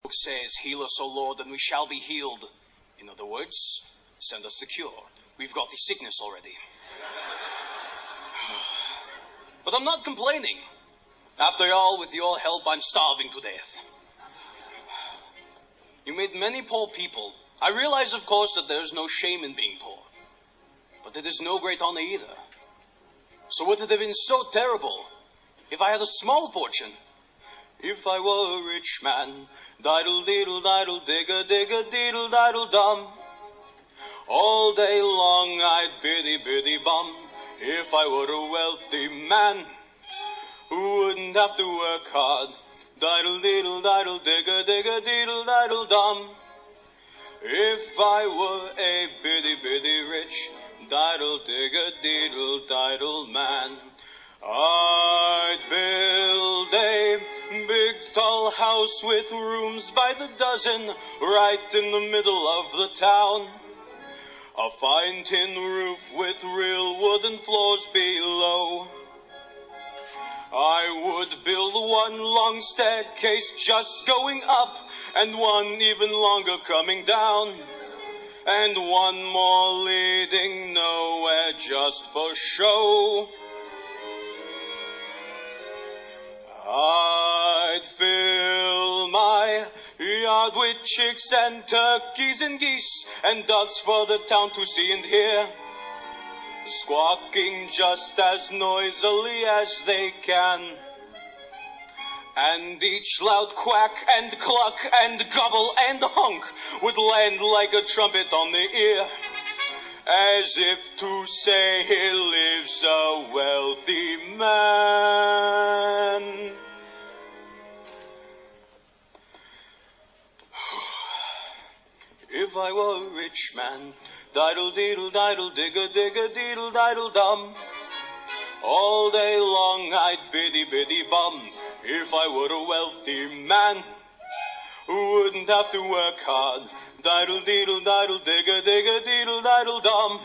book says, heal us, O Lord, and we shall be healed. In other words, send us the cure. We've got the sickness already. But I'm not complaining. After all, with your help, I'm starving to death. You made many poor people. I realize, of course, that there's no shame in being poor. But it is no great honor either. So would it have been so terrible if I had a small fortune? If I were a rich man, diddle-diddle-diddle, digga-digga-diddle-diddle-dum. All day long I'd biddy-biddy-bum. If I were a wealthy man who wouldn't have to work hard, diddle-diddle-diddle, digga-digga-diddle-diddle-dum. If I were a biddy-biddy rich, diddle-digga-diddle-diddle man, I'd build a big tall house with rooms by the dozen right in the middle of the town. A fine tin roof with real wooden floors below. I would build one long staircase just going up, and one even longer coming down, and one more leading nowhere just for show. I'd fill my yard with chicks and turkeys and geese and ducks for the town to see and hear, squawking just as noisily as they can. And each loud quack and cluck and gobble and honk would land like a trumpet on the ear, as if to say, here lives a wealthy man. If I were a rich man, diddle-diddle-diddle, digga-digga-diddle-diddle-dum. All day long I'd biddy-biddy-bum. If I were a wealthy man who wouldn't have to work hard, diddle-diddle-diddle, digga-digga-diddle-diddle-dum.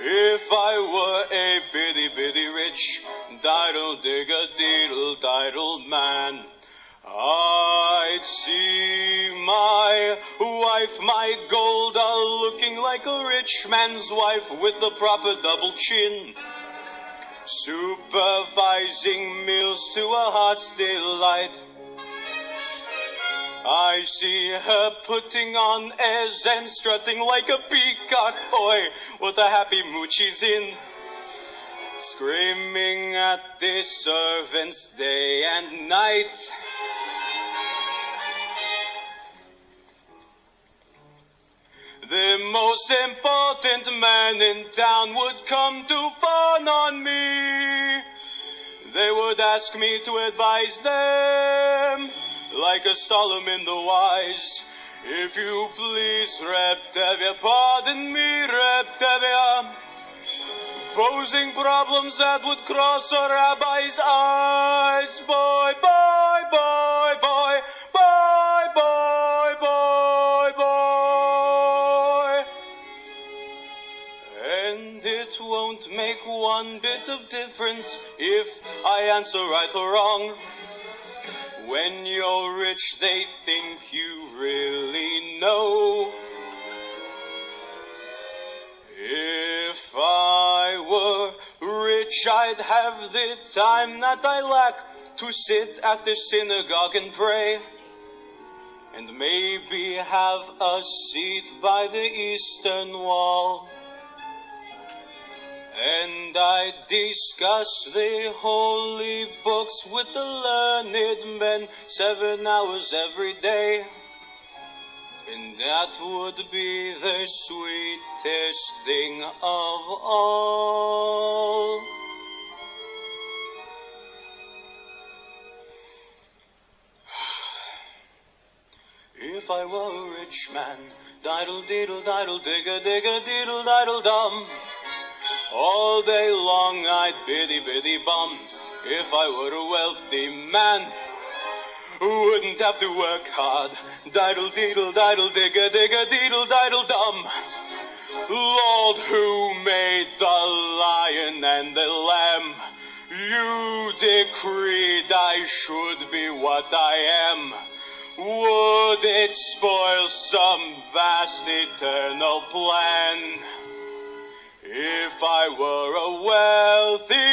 If I were a biddy-biddy rich, diddle-digga-diddle-diddle man, I'd see my wife, my Golda, looking like a rich man's wife with the proper double chin, supervising meals to a heart's delight. I see her putting on airs and strutting like a peacock. Boy, what a happy mood she's in, screaming at the servants day and night. The most important man in town would come to fawn on me. They would ask me to advise them, like a Solomon the Wise. If you please, Reptavia, pardon me, Reptavia. Posing problems that would cross a rabbi's eyes. Boy, boy, boy, boy, boy, boy, boy, boy. And it won't make one bit of difference if I answer right or wrong. When you're rich, they think you really know. If I were rich, I'd have the time that I lack to sit at the synagogue and pray, and maybe have a seat by the eastern wall. And I discuss the holy books with the learned men 7 hours every day. And that would be the sweetest thing of all. If I were a rich man, diddle-diddle-diddle, digga-digga-diddle-diddle-dum. All day long I'd biddy-biddy-bum. If I were a wealthy man who wouldn't have to work hard, diddle-diddle-diddle, digga-digga-diddle-diddle-dum. Lord, who made the lion and the lamb? You decreed I should be what I am. Would it spoil some vast eternal plan if I were a wealthy